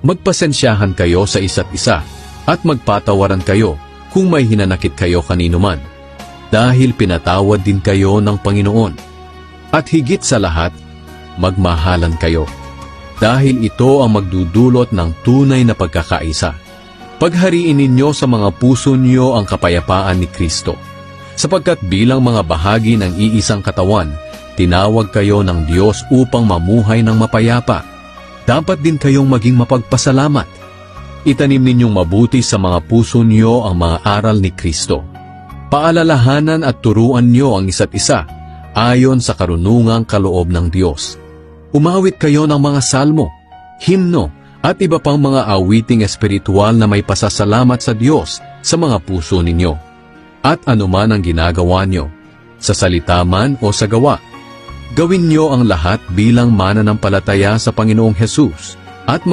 Magpasensyahan kayo sa isa't isa at magpatawaran kayo kung may hinanakit kayo kanino man, dahil pinatawad din kayo ng Panginoon. At higit sa lahat, magmahalan kayo, dahil ito ang magdudulot ng tunay na pagkakaisa. Paghariin ninyo sa mga puso niyo ang kapayapaan ni Kristo, sapagkat bilang mga bahagi ng iisang katawan, tinawag kayo ng Diyos upang mamuhay ng mapayapa. Dapat din kayong maging mapagpasalamat. Itanim ninyong mabuti sa mga puso niyo ang mga aral ni Kristo. Paalalahanan at turuan niyo ang isa't isa ayon sa karunungang kaloob ng Diyos. Umawit kayo ng mga salmo, himno, at iba pang mga awiting espiritual na may pasasalamat sa Diyos sa mga puso ninyo. At anuman ang ginagawa niyo, sa salita man o sa gawa, gawin niyo ang lahat bilang mananampalataya sa Panginoong Hesus at